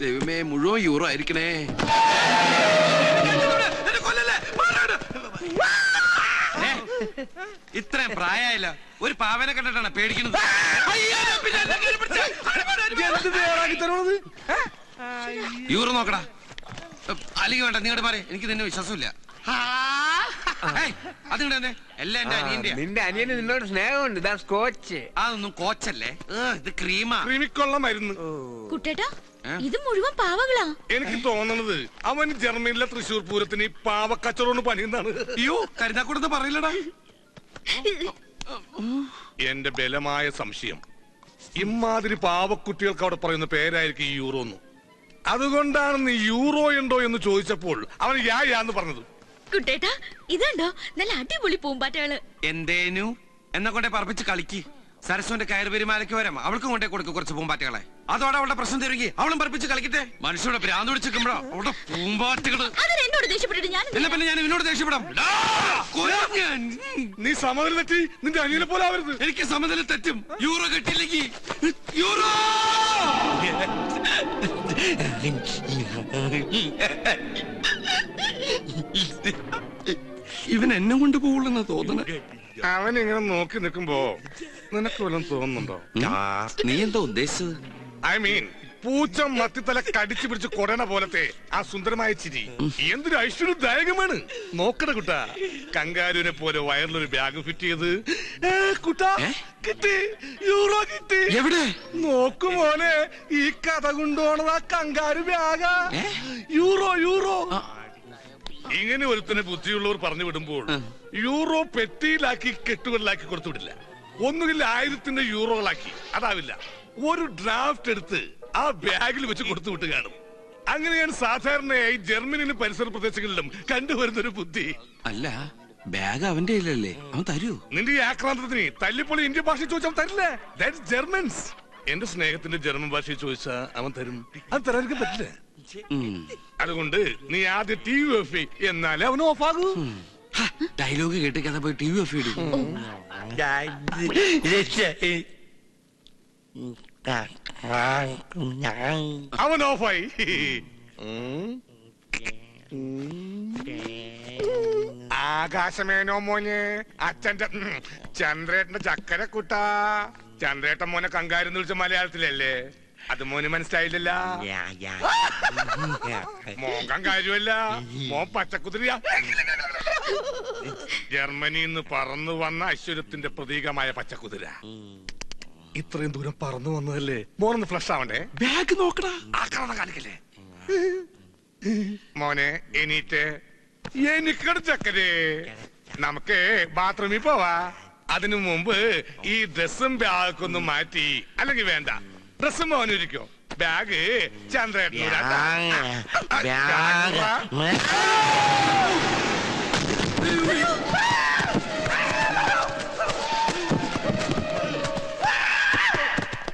ദൈവമേ, മുഴുവൻ യൂറോ ആയിരിക്കണേ. ഇത്രയും പ്രായമായില്ല, ഒരു പാവനെ കണ്ടിട്ടാണ് പേടിക്കുന്നത്. യൂറോ നോക്കടാ. അല്ലെങ്കിൽ വേണ്ട, നിങ്ങളുടെ മാറി, എനിക്ക് നിന്നെ വിശ്വാസമില്ല. അതിങ്ങടെ എല്ലാം എന്റെ അനിയന്റെ. നിന്റെ അനിയന് നിന്നോട് സ്നേഹമുണ്ട്. ഇതാ സ്കോച്ച്. അതൊന്നും കോച്ചല്ലേ, ഇത് ക്രീമാ. ക്രീമിക്കൊള്ള മരുന്ന്. കുട്ടേട്ടാ, ഇത് മുഴുവൻ പാവകളാ. എനിക്ക് തോന്നുന്നത് അവൻ ജർമ്മനിലെ തൃശ്ശൂർ പൂരത്തിന് ഈ പാവക്കച്ചവടം പണിയുന്നതാണ്. അയ്യോ, കരുതാക്കൂടെന്ന് പറയില്ലടാ. എന്റെ ബലമായ സംശയം ഇമാതിരി പാവക്കുട്ടികൾക്ക് അവിടെ പറയുന്ന പേരായിരിക്കും ഈ യൂറോ എന്ന്. അതുകൊണ്ടാണ് നീ യൂറോ ഉണ്ടോ എന്ന് ചോദിച്ചപ്പോൾ അവൻ യാന്ന് പറഞ്ഞത്. കുട്ടേട്ടാ, ഇതുണ്ടോ നല്ല അടിപൊളി പൂമ്പാറ്റകള്. എന്തേനു എന്നെ കൊണ്ടേ പറപ്പിച്ച് കളിക്ക്. സരസ്വന്റെ കയർ പെരുമാലയ്ക്ക് വരാം, അവൾക്കും കൊണ്ടേ കൊടുക്കും കുറച്ച് പൂമ്പാറ്റകളെ. അതോടെ അവളുടെ പ്രശ്നം തീരുകി, അവളും പറപ്പിച്ച് കളിക്കട്ടെ. മനുഷ്യരുടെ ഭ്രാന്ത് പിടിച്ചിരിക്കുമ്പോഴോ അവളുടെ പൂമ്പാറ്റകള്. എന്നോട് ദേഷ്യപ്പെട്ടിട്ട് എന്നാ പിന്നെ ഞാൻ ഇവനോട് ദേഷ്യപ്പെടാം. നീ സമനില തെറ്റി നിന്റെ അനിയനെ പോലെ ആവരുത്. എനിക്ക് സമനില തെറ്റും. യൂറോ കിട്ടിയില്ലെങ്കിൽ യൂറോ. ഇവൻ എന്നെ കൊണ്ട് പോകുള്ളെന്നാ തോന്നണ. അവൻ ഇങ്ങനെ നോക്കി നിൽക്കുമ്പോ നിനക്ക് വല്ലതും തോന്നുന്നുണ്ടോ? നീ എന്താ ഉദ്ദേശിച്ചത്? ഐ മീൻ, പൂച്ച മത്തിത്തല കടിച്ചു പിടിച്ച് കൊടണ പോലത്തെ ആ സുന്ദരമായ ചിരി എന്തൊരു ഐശ്വര്യദായകമാണ്. നോക്കട കുട്ടാ, കങ്കാരുവിനെ പോലെ വയറിലൊരു ബാഗ് ഫിറ്റ് ചെയ്ത് കുട്ടാ കിട്ടി, യൂറോ കിട്ടി. എവിടെ നോക്കു മോനെ, ഈ കഥ കൊണ്ടുപോണത് ആ കങ്കാരു ബാഗാ. Euro euro. ഇങ്ങനെ ഒരുത്തനെ ബുദ്ധിയുള്ളവർ പറഞ്ഞു വിടുമ്പോൾ യൂറോ പെട്ടിയിലാക്കി കെട്ടുകളിലാക്കി കൊടുത്തുവിടില്ല. ഒന്നുകിൽ 1000 യൂറോകളാക്കി, അതാവില്ല, ഒരു ഡ്രാഫ്റ്റ് എടുത്ത് ആ ബാഗിൽ വെച്ച് കൊടുത്തു വിട്ട് കാണും. അങ്ങനെയാണ് സാധാരണയായി ജർമ്മനിയിലും പരിസര പ്രദേശങ്ങളിലും കണ്ടുവരുന്നൊരു ബുദ്ധി. അല്ല, ബാഗ് അവന്റെ ഇല്ലല്ലേ, അവൻ തരൂ? നിന്റെ ഈ ആക്രാന്തത്തിന് തല്ലിപ്പൊളി ഇന്ത്യൻ ഭാഷ ചോദിച്ചാൽ തരില്ല. That's Germans. എന്റെ സ്നേഹത്തിന്റെ ജർമ്മൻ ഭാഷയിൽ ചോദിച്ചാ അവൻ തരും. അത് തരാൻ പറ്റില്ല. അതുകൊണ്ട് നീ ആദ്യം TV ഓഫ് എന്നാലേ അവൻ ഓഫ് ആകൂ. ഡയലോഗ് കേട്ട് കഥ പോയി TV ഓഫ് ഇടും. അവൻ ഓഫായി. ആകാശമേനോ മോനെ, അച്ഛന്റെ ചന്ദ്രേട്ടന്റെ ചക്കര കുട്ടാ. ചന്ദ്രേട്ടൻ മോനെ കങ്കാരെന്ന് വിളിച്ച മലയാളത്തിലല്ലേ? അത് മോന് മനസ്സിലായില്ലല്ല. മോൻ കങ്കാരുമല്ല, മോൻ പച്ചക്കുതിരിയാ. ജർമ്മനിന്ന് പറന്നു വന്ന ഐശ്വര്യത്തിന്റെ പ്രതീകമായ പച്ചക്കുതിര. ഇത്രയും ദൂരം പറന്നു വന്നതല്ലേ, മോനൊന്ന് ഫ്ലഷ് ആവണ്ടേ? ബാഗ് നോക്കടാ. ആക്രമണം കാണിക്കല്ലേ മോനെ. എണീറ്റ് എനിക്കട ചക്കരേ, നമുക്ക് ബാത്റൂമിൽ പോവാ. അതിനു മുമ്പ് ഈ ഡ്രസ്സും ബാഗൊന്നും മാറ്റി. അല്ലെങ്കിൽ വേണ്ട, ഡ്രസ്സും മോനിരിക്കോ, ബാഗ് ചന്ദ്രേട്ടൻ.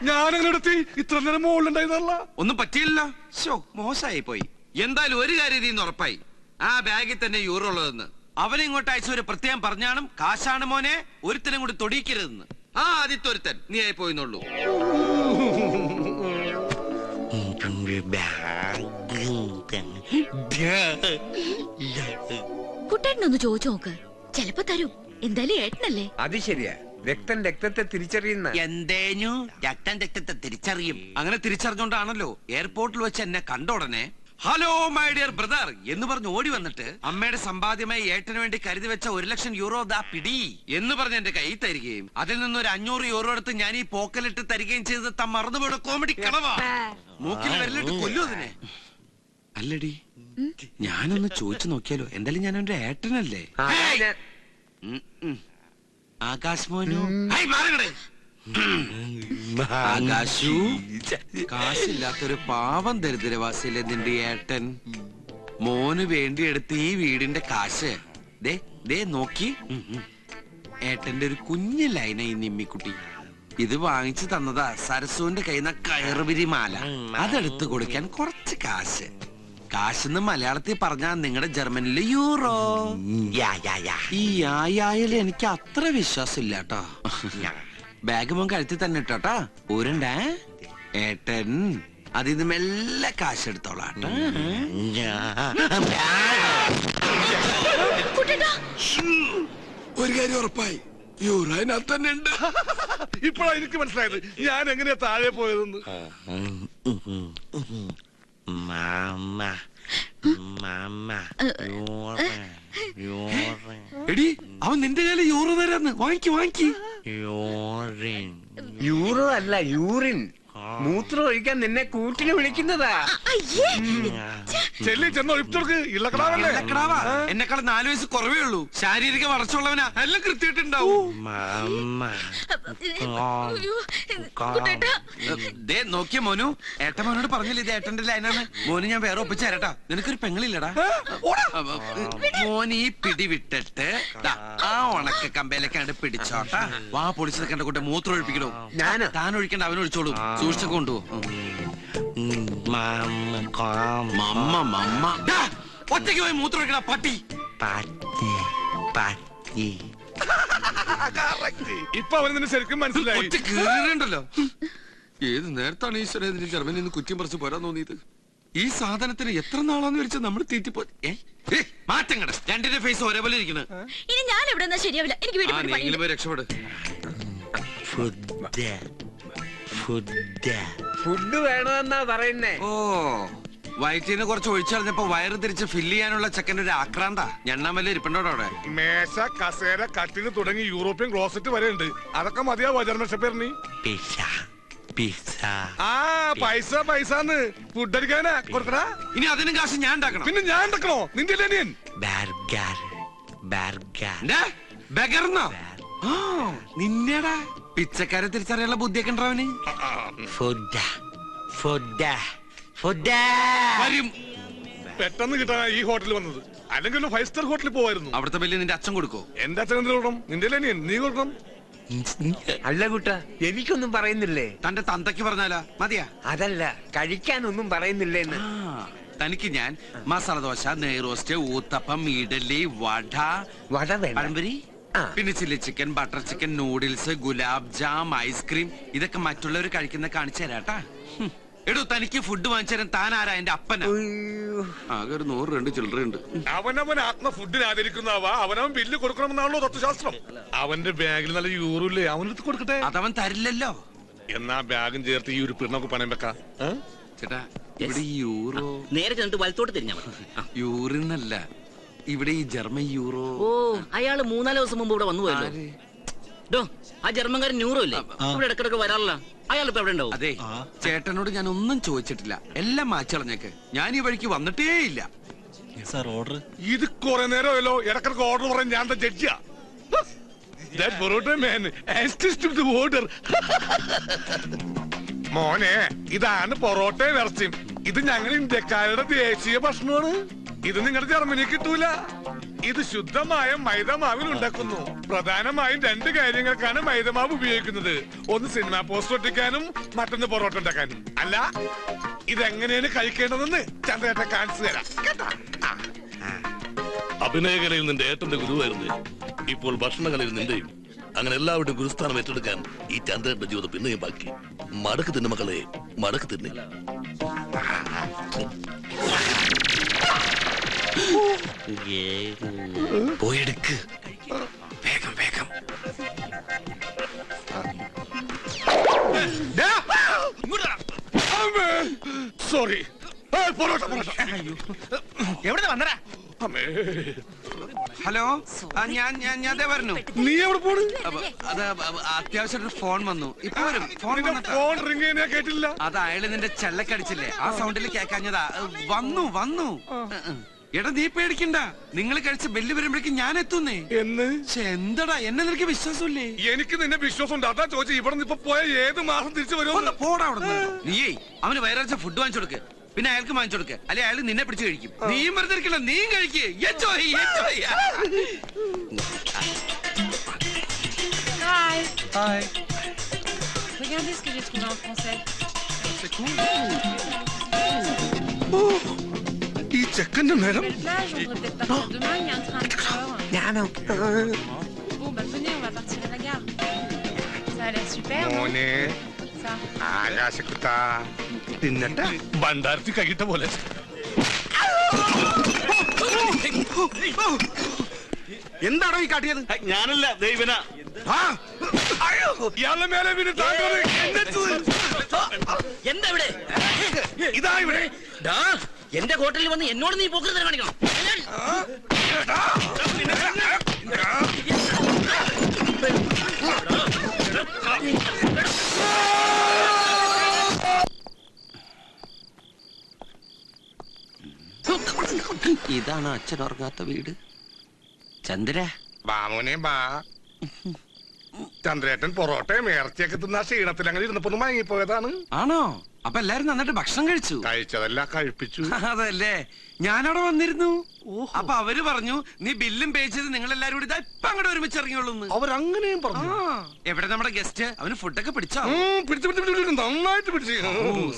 ഞാനങ്ങനെ ഇത്ര നേരം മുകളിലുണ്ടായിരുന്നല്ല. ഒന്നും പറ്റിയില്ല. മോശമായി പോയി. എന്തായാലും ഒരു കാര്യം ഇതിന്ന് ഉറപ്പായി, ആ ബാഗിൽ തന്നെ യൂറോ ഉള്ളതെന്ന്. അവനെ ഇങ്ങോട്ട് അയച്ച ഒരു പ്രത്യേകം പറഞ്ഞാണ്, കാശാണ് മോനെ, ഒരുത്തനും കൂടി തൊടിയിക്കരുതെന്ന്. ആ ആദ്യത്തെ ഒരുത്തൻ നീ ആയി പോയിന്നുള്ളൂ. കുട്ടേട്ടനൊന്ന് ചോദിച്ചു നോക്ക്, ചെലപ്പോ തരും. എന്തായാലും ഏട്ടനല്ലേ. അത് ശരിയാ, രക്തം രക്തത്തെ തിരിച്ചറിയുന്ന. എന്തേനു രക്തത്തെ തിരിച്ചറിയും. അങ്ങനെ തിരിച്ചറിഞ്ഞോണ്ടാണല്ലോ എയർപോർട്ടിൽ വെച്ച് എന്നെ കണ്ട ഉടനെ ഹലോ മൈ ഡിയർ ബ്രദർ എന്ന് പറഞ്ഞ് ഓടി വന്നിട്ട് അമ്മയുടെ സമ്പാദ്യമായി ഏട്ടന് വേണ്ടി കരുതി വെച്ച 1,00,000 യൂറോ ദാ പിടി എന്ന് പറഞ്ഞ് എന്റെ കൈ തരികയും അതിൽ നിന്നൊരു 500 യൂറോ എടുത്ത് ഞാൻ ഈ പോക്കലിട്ട് തരികയും ചെയ്ത് താൻ മറന്നുപോയ കോമഡി കളവാ. മൂക്കിൽ വരലിട്ട് കൊല്ലു അതിനെ. അല്ലടി, ഞാനൊന്ന് ചോദിച്ചു നോക്കിയാലോ? എന്തായാലും ഞാൻ എന്റെ ഏട്ടനല്ലേ. ആകാശ് മോനു, ആകാശു, കാശില്ലാത്തൊരു പാവം ദരിദ്രവാസിയിലെ നിന്റെ ഏട്ടൻ. മോന് വേണ്ടി എടുത്ത് ഈ വീടിന്റെ കാശ് ദേ നോക്കി. ഏട്ടന്റെ ഒരു കുഞ്ഞു ലൈന ഈ നിമ്മിക്കുട്ടി. ഇത് വാങ്ങിച്ചു തന്നതാ സരസുവിന്റെ കയ്യിൽ നിന്ന് കയറുപിരി മാല. അതെടുത്ത് കൊടുക്കാൻ കുറച്ച് കാശ്. കാശെന്ന് മലയാളത്തിൽ പറഞ്ഞാ നിങ്ങളുടെ ജർമ്മനിലെ യൂറോ. ഈ യായായാലും എനിക്ക് അത്ര വിശ്വാസം ഇല്ല കേട്ടോ. ബാഗ് മോൻ കഴുത്തി തന്നെ ഇട്ടോട്ടാ. ഊരണ്ടേ? ഏട്ടൻ അതിന്ന് മെല്ലെ കാശെടുത്തോളാം ഒരു കാര്യം ഉറപ്പായി യൂറോ അതിനകത്ത് തന്നെ ഉണ്ട്. ഇപ്പോഴാ എനിക്ക് മനസ്സിലായത് ഞാൻ എങ്ങനെയാ താഴെ പോയതെന്ന്. എടി അവൻ നിന്റെ കയ്യിൽ യൂറോ തരാന്ന്. വാങ്ങിക്ക് വാങ്ങിക്ക്. യൂറോ അല്ല യൂറിൻ. മൂത്രം ഒഴിക്കാൻ നിന്നെ കൂട്ടിന് വിളിക്കുന്നതാ. ചെല്ലി ചെന്നോ ഇപ്പോഴേക്ക് ഇള്ളക്കടാവല്ലേ. ഇളക്കടാവാ. എന്നെക്കാൾ 4 വയസ്സ് കുറവേ ഉള്ളൂ. ശാരീരിക വളർച്ചയുള്ളവനാ. എല്ലാം കൃത്യമായിട്ടുണ്ടാവും. ദേ നോക്കിയ മോനു, ഏട്ടൻ മോനോട് പറഞ്ഞില്ല ഇത് ഏട്ടന്റെ ലൈനാണ്. മോന് ഞാൻ വേറെ ഒപ്പിച്ച് തരട്ടാ. നിനക്കൊരു പെങ്ങളില്ലടാ. മോൻ ഈ പിടി വിട്ടിട്ട് ദാ ആ ഉണക്ക കമ്പയിലേക്കാണ്ട് പിടിച്ചോട്ടാ. വാ പൊളിച്ച് നിൽക്കേണ്ട കൂട്ടെ മൂത്രം ഒഴിപ്പിക്കണോ. താൻ ഒഴിക്കണ്ട, അവനൊഴിച്ചോളൂ. സൂക്ഷിച്ചൊക്കെ കൊണ്ടുപോ. ഒറ്റയ്ക്ക് പോയി മൂത്രം ഒഴിക്കണ പട്ടി. ഇപ്പൊ അവന് നിന്നെ ശരിക്കും മനസ്സിലായി. ഒറ്റ കീറുണ്ടല്ലോ. ഏത് നേരത്താണ് ഈശ്വരൻ ഇതിന് ജർമ്മനിൽ നിന്ന് കുറ്റം പറിച്ച് പോരാൻ തോന്നിയത്? ഈ സാധനത്തിന് എത്ര നാളാന്ന് വെച്ചാൽ നമ്മൾ തീറ്റിപ്പോ മാറ്റം കട. രണ്ടിന്റെ ഫേസ് ഒരേപോലെ ഇരിക്കണ. ഇനി ഞാൻ എവിടെ ശരിയാവില്ല. എനിക്ക് വീട്ടിൽ പോയി രക്ഷപ്പെട്. ഫുഡ് വേണമെന്നാ പറയുന്നേ. ഓ വയറ്റിന്ന് കുറച്ച് ഒഴിച്ചറിഞ്ഞപ്പോ വയറ് തിരിച്ച് ഫില്ല് ചെയ്യാനുള്ള ചെക്കൻ്റെ ഒരു ആക്രാന്ത. ഞണ്ണാമല്ല ഇരിപ്പുണ്ടോടെ അവിടെ. മേശ, കസേര, കട്ടില് തുടങ്ങി യൂറോപ്യൻ ക്ലോസറ്റ് വരെ ഉണ്ട്. അതൊക്കെ മതിയാവോ ജർമ്മൻ ഷെപ്പേറിന്? ആ പൈസ പൈസന്ന് ഫുഡ് അടിക്കാനാ കൊടുക്കടാ. ഇനി അതിനും കാശ് ഞാൻ ഉണ്ടാക്കണം. പിന്നെ ഞാൻ ഉണ്ടാക്കണോ? നിന്റെ അനിയൻ നിന്നെടാ പിച്ചക്കാരെ തിരിച്ചറിയാനുള്ള ബുദ്ധിയൊക്കെ ഉണ്ടവന്. വരും. പെട്ടെന്ന് കിട്ടാൻ ഈ ഹോട്ടലിൽ വന്നത്. അല്ലെങ്കിൽ 5 സ്റ്റാർ ഹോട്ടലിൽ പോവായിരുന്നു. അവിടുത്തെ ബില്ല് നിന്റെ അച്ഛൻ കൊടുക്കോ? എന്റെ അച്ഛൻ എന്തിനു കൊടുക്കണം? നിന്റെ അനിയൻ നീ കൊടുക്കണം. അല്ല കുട്ട, എനിക്കൊന്നും പറയുന്നില്ലേ? തന്റെ തന്തയ്ക്ക് പറഞ്ഞാലാ മതിയാ? അതല്ല, കഴിക്കാനൊന്നും പറയുന്നില്ലേന്ന്. തനിക്ക് ഞാൻ മസാല ദോശ, നെയ്റോസ്റ്റ്, ഊത്തപ്പം, ഇഡലി, വട, പഴംപൊരി, പിന്നെ chilli chicken, butter chicken, noodles, gulab jam, ice cream, ഇതൊക്കെ മറ്റുള്ളവർ കഴിക്കുന്ന കാണിച്ചു തരാട്ടാ. എടോ തനിക്ക് ഫുഡ് വാങ്ങിച്ചു തരാൻ താൻ ആരാ? എന്റെ അപ്പനാ. ആകെ ഒരു 100 ചില്ലറയുണ്ട്. അവനവൻ ആത്മ ഫുഡിന് ആദരിക്കുന്നവാ. അവനവൻ ബില്ല് കൊടുക്കണമെന്നാണല്ലോ തത്വശാസ്ത്രം. അവന്റെ ബാഗിൽ നല്ല യൂറോ ഇല്ലേ, അവനെടുത്ത് കൊടുക്കട്ടെ. അതവൻ തരില്ലല്ലോ. എന്നാ ബാഗും ചേർത്ത് ഈ ഒരു പിണ്ണൊക്കെ പണയം വെക്കാം. ചേട്ടാ ഇവിടെ യൂറോ നേരെ ചെന്നിട്ട് വലത്തോട്ട് തിരിഞ്ഞാ യൂറിന്നല്ല, ഇവിടെ ഈ ജർമ്മൻ യൂറോ. ഓ അയാള് 3-4 ദിവസം മുമ്പ് ഇവിടെ വന്നു പോയല്ലോ. ആ ജർമ്മൻകാരൻ യൂറോ ഇല്ലേ, ഇവിടെ ഇടക്കിടക്ക് വരാറില്ല. അയാൾ ഇപ്പൊ എവിടെ ഉണ്ടാവും? അതെ, ചേട്ടനോട് ഞാൻ ഒന്നും ചോദിച്ചിട്ടില്ല. എല്ലാം മാച്ചളഞ്ഞേക്ക്. ഞാൻ ഈ വഴിക്ക് വന്നിട്ടേ ഇല്ല. ഓർഡർ ഇത് കുറെ നേരമല്ലോ ഇടക്കിടക്ക് ഓർഡർ പറയാൻ. ഞാൻ ജഡ്ജിയാ. മോനെ ഇതാണ് പൊറോട്ട ഇറച്ചിയും. ഇത് ഞങ്ങൾ ഇന്ത്യക്കാരുടെ ദേശീയ ഭക്ഷണമാണ്. ഇത് നിങ്ങളുടെ ജർമ്മനിയിൽ കിട്ടൂല. ഇത് ശുദ്ധമായ മൈദമാവിൽ ഉണ്ടാക്കുന്നു. പ്രധാനമായും 2 കാര്യങ്ങൾക്കാണ് മൈദമാവ് ഉപയോഗിക്കുന്നത്. ഒന്ന് സിനിമ പോസ്റ്റർ ഒട്ടിക്കാനും മറ്റൊന്ന് പൊറോട്ട ഉണ്ടാക്കാനും. അല്ല ഇതെങ്ങനെയാണ് കഴിക്കേണ്ടതെന്ന് ചന്ദ്രേട്ടൻ കാണിച്ചു തരാം കേട്ടാ. അഭിനയകലയിൽ നിന്റെ ഏട്ടന്റെ ഗുരുവായിരുന്നു. ഇപ്പോൾ ഭക്ഷണകലയിൽ നിന്റെയും. അങ്ങനെ എല്ലാവരുടെയും ഗുരുസ്ഥാനം ഏറ്റെടുക്കാൻ ഈ ചന്ദ്രന്റെ ജീവിതം പിന്നെയും ബാക്കി. മടക്ക് തിന്നു മക്കളെ, മടക്ക് തിന്നെ. പോയെടുക്ക് വേഗം വേഗം. സോറി. പൊറോട്ട എവിടെ വന്നടാ? ഹലോ, ഞാൻ പറഞ്ഞു. നീ എവിടെ പോണ്? അത് അത്യാവശ്യം ഫോൺ വന്നു. ഇപ്പൊ വരും. ഫോൺ റിംഗ് ചെയ്യാൻ കേട്ടില്ല. അത് അയാള് നിന്റെ ചെല്ലക്കടിച്ചില്ലേ, ആ സൗണ്ടിൽ കേക്കാഞ്ഞതാ. വന്നു. എടാ നീ പേടിക്കണ്ട. നിങ്ങൾ കഴിച്ച ബെല്ല് വരുമ്പോഴേക്കും ഞാൻ എത്തുന്നേ. എന്ന് എന്തടാ എന്നെ നിനക്ക് വിശ്വാസമില്ലേ? എനിക്ക് നിന്നെ വിശ്വാസമുണ്ട്. അതാ ചോദിച്ചു. ഇവിടെ നിന്ന് ഇപ്പൊ പോയ ഏത് മാസം തിരിച്ചു വരുമോ? പോടാ അവിടെ. നീയേ അവന് വയറാഴ്ച ഫുഡ് വാങ്ങിച്ചു കൊടുക്ക്. പിന്നെ അയാൾക്ക് വാങ്ങിച്ചു കൊടുക്ക. അല്ലെ അയാൾ നിന്നെ പിടിച്ച് കഴിക്കും. നീയും വെറുതെ ഇരിക്കില്ല, നീയും കഴിക്ക്. Regardez ce que j'ai trouvé en français. ഈ ചെക്കന്റെ നേരം. Belle plage, on devrait peut-être partir demain, il y a un train à 4 heures. Bon, bah venez, on va partir à la gare. Ça a l'air super, non? മോനെ Ça ആകാശക്കുട്ട തിന്നട്ടെ ഭണ്ടാരത്തി കൈയിട്ട പോലെ. എന്താണോ ഈ കാട്ടിയത്? ഞാനല്ല ദൈവന. ഇയാളുടെ മേലെ പിന്നെ താങ്കൾ എന്താ ഇവിടെ? ഇതാ ഇവിടെ. ഡാ, എന്റെ ഹോട്ടലിൽ വന്ന് എന്നോട് നീ പോക്കരുത് കാണിക്കണം. ഇതാണ് അച്ഛൻ ഉറങ്ങാത്ത വീട്. ചന്ദ്ര ബാമോനെ ബാ. ചന്ദ്രേട്ടൻ പൊറോട്ടയും ഇറച്ചിയൊക്കെ തിന്ന ക്ഷീണത്തിൽ അങ്ങനെ ഇരുന്നപ്പോ ഒന്ന് മയങ്ങിപ്പോയതാണ്. ആണോ? അപ്പൊ എല്ലാരും നന്നായിട്ട് ഭക്ഷണം കഴിച്ചു? കഴിച്ചതല്ല കഴിപ്പിച്ചു. അതല്ലേ, ഞാനവിടെ വന്നിരുന്നു. അപ്പൊ അവര് പറഞ്ഞു നീ ബില്ലും പേ ചെയ്ത് നിങ്ങൾ എല്ലാരും കൂടി ഇപ്പൊ അങ്ങോട്ട് ഒരുമിച്ച് ഇറങ്ങിയോളൂ. അവരങ്ങനെയും പറഞ്ഞു. എവിടെ നമ്മുടെ ഗസ്റ്റ്? അവന് ഫുഡൊക്കെ പിടിച്ചോ? പിടിച്ചു നന്നായിട്ട് പിടിച്ചു.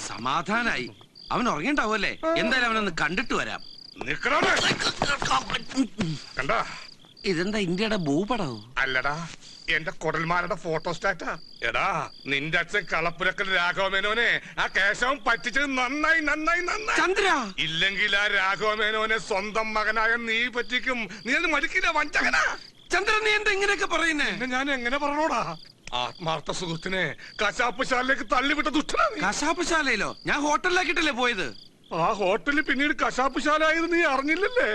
സമാധാനായി. അവൻ ഉറങ്ങിണ്ടാവുമല്ലേ? എന്തായാലും അവനൊന്ന് കണ്ടിട്ട് വരാം. കണ്ടാ? ഇതെന്താ ഇന്ത്യയുടെ ഭൂപടോ? അല്ലടാ, എന്റെ കൊടൽമാരുടെ ഫോട്ടോസ്റ്റാറ്റാ. എടാ, നിന്റെ അച്ഛൻ കളപ്പുരക്കൽ രാഘവമേനോനെ ആ കേശവൻ പറ്റിച്ചത് നന്നായി നന്നായി നന്നായി. ചന്ദ്ര, ഇല്ലെങ്കിൽ ആ രാഘവമേനോനെ സ്വന്തം മകനായ നീ പറ്റിക്കും. നീ അത് മടിക്കില്ല, വഞ്ചകനാ. ചന്ദ്രൻ, നീ എന്താ ഇങ്ങനെയൊക്കെ പറയുന്നേ? പിന്നെ ഞാൻ എങ്ങനെ പറഞ്ഞോടാ? ആത്മാർത്ഥ സുഹൃത്തിനെ കശാപ്പുശാലയിലേക്ക് തള്ളിവിട്ട ദുഷ്ടനാ നീ. കശാപ്പുശാലയിലോ? ഞാൻ ഹോട്ടലിലാക്കിട്ടല്ലേ പോയത്. ആ ഹോട്ടലിൽ പിന്നീട് കശാപ്പുശാല ആയത് നീ അറിഞ്ഞില്ലല്ലേ?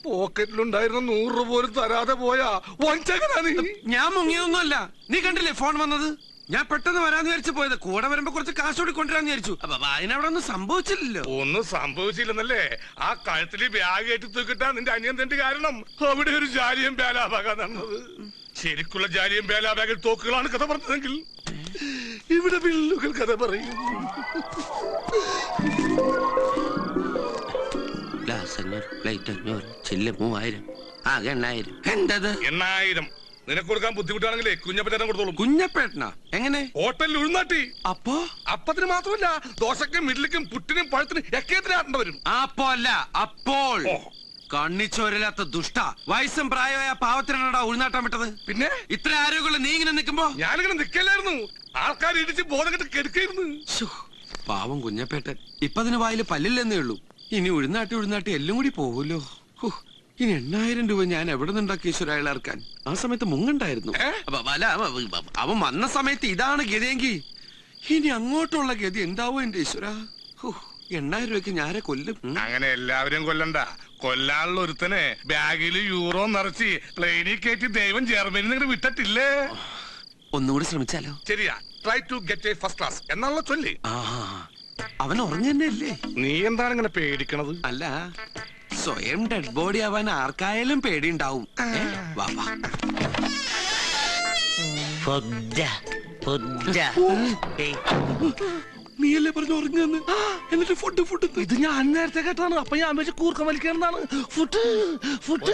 പോക്കറ്റിലുണ്ടായിരുന്ന 100 രൂപ പോലും തരാതെ പോയാ വഞ്ചകനാ നീ. ഞാൻ മുങ്ങിയൊന്നുമല്ല. നീ കണ്ടില്ലേ ഫോൺ വന്നത്? ഞാൻ പെട്ടെന്ന് വരാന്ന് വിചാരിച്ചു പോയത്. കൂടെ വരുമ്പോ കുറച്ച് കാശ് കൂടി കൊണ്ടുവരാന്ന് വിചാരിച്ചു. അപ്പൊ അതിനവിടെ ഒന്നും സംഭവിച്ചില്ലല്ലോ. ഒന്നും സംഭവിച്ചില്ലെന്നല്ലേ? ആ കഴുത്തില് ബാഗ് കയറ്റി തൂക്കിട്ടാ നിന്റെ അനിയൻ തന്റെ കാരണം അവിടെ ഒരു ജാലിയും ബേലാബാഗാ നടന്നത്. ശരിക്കുള്ള ജാലിയും ബേലാബാഗിൽ തോക്കുകളാണ് കഥ പറഞ്ഞതെങ്കിൽ ഇവിടെ വില്ലുകൾ കഥ പറയും. ഗ്ലാസ് 500, പ്ലേറ്റ് 500, ചില്ല് 3000, ആകെ 8000. എന്തത്? 8000 നിനക്ക് കൊടുക്കാൻ ബുദ്ധിമുട്ടാണെങ്കിലേ കുഞ്ഞപ്പേട്ടൻ കൊടുത്തോളും. കുഞ്ഞപ്പേട്ടനാ? എങ്ങനെ? ഹോട്ടലിൽ ഉഴുന്നാട്ടി. അപ്പോ അപ്പത്തിന് മാത്രമല്ല, ദോശക്കും ഇഡ്ലിക്കും പുട്ടിനും പഴത്തിനും എക്കേത്തിന് ആട്ടേണ്ട വരും. അപ്പോ അല്ല, അപ്പോൾ. ഓ. കണ്ണിച്ചോരില്ലാത്ത ദുഷ്ട. വയസ്സും പ്രായമായ പാവത്തിനാടാ ഉൾനാട്ടാൻ വിട്ടത്. പിന്നെ ഇത്ര ആരോഗ്യമുള്ള നീ ഇങ്ങനെ നിൽക്കുമ്പോ ഞാനിങ്ങനെ നിക്കല്ലായിരുന്നു. ആൾക്കാർ ഇടിച്ച് ബോധം കെട്ട് കെടുക്കായിരുന്നു. പാവം കുഞ്ഞപ്പേട്ടൻ. ഇപ്പൊ അതിന് വായില് പല്ലില്ലെന്നേ ഉള്ളൂ. ഇനി ഉഴുന്നാട്ടി എല്ലാം കൂടി പോകൂലോ. ഇനി 8000 രൂപ ഞാൻ എവിടെ നിന്നുണ്ടാക്കി ഈശ്വര അയാൾ ഇറക്കാൻ? ആ സമയത്ത് മുങ്ങണ്ടായിരുന്നു. അവൻ വന്ന സമയത്ത് ഇതാണ് ഗതിയെങ്കിൽ ഇനി അങ്ങോട്ടുള്ള ഗതി എന്താവോ എന്റെ ഈശ്വര. 8000 രൂപയ്ക്ക് ഞാരെ കൊല്ലും. അങ്ങനെ എല്ലാവരും കൊല്ലണ്ട. കൊല്ലാനുള്ള ഒരുത്തനെ ബാഗില് യൂറോ നിറച്ച് പ്ലെയിനിൽ കയറ്റി ദൈവം ജർമ്മനി നിങ്ങൾ വിട്ടിട്ടില്ലേ? ഒന്നുകൂടി ശ്രമിച്ചാലോ? ശരിയാ, try to get a first class എന്നാണല്ലോ ചൊല്ലി. അവൻ ഉറങ്ങന്നല്ലേ? നീ എന്താണ് ഇങ്ങനെ പേടിക്കണത്? അല്ല, സ്വയം ഡെഡ് ബോഡി ആവാൻ ആർക്കായാലും പേടിയുണ്ടാവും. വാ വാ. നീയല്ലേ പറഞ്ഞു ഉറങ്ങുന്നു? എന്നിട്ട് ഫുഡ് ഇത് ഞാൻ നേരത്തെ കേട്ടാണ്. അപ്പൊ ഞാൻ വെച്ച് കൂർക്കം വലിക്കാണെന്നാണ്. Food food.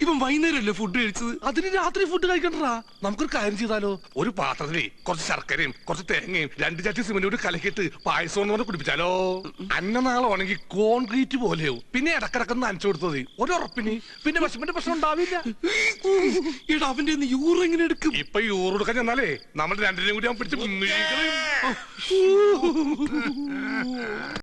ഇവൻ വൈകുന്നേരമല്ലേ ഫുഡ് കഴിച്ചത്? അതിന് രാത്രി ഫുഡ് കഴിക്കണ്ടാ. നമുക്കൊരു കാര്യം ചെയ്താലോ? ഒരു പാത്രത്തില് കുറച്ച് ശർക്കരയും കുറച്ച് തേങ്ങയും 2 ചട്ടി സിമന്റോട് കലക്കിയിട്ട് പായസം എന്ന് പറഞ്ഞ് കുടിപ്പിച്ചാലോ? അന്നനാളെ ഉണങ്ങി കോൺക്രീറ്റ് പോലെയാവും. പിന്നെ ഇടക്കിടക്ക് നനച്ചു കൊടുത്തത് ഒരു ഉറപ്പിന്. പിന്നെ വിഷമിന്റെ പ്രശ്നം ഉണ്ടാവില്ല. എടാ, അവന്റെ യൂറോ എങ്ങനെ എടുക്കും? ഇപ്പൊ യൂറോ എടുക്കാൻ ചെന്നാലേ നമ്മൾ രണ്ടിനെയും കൂടി അവൻ പിടിച്ച്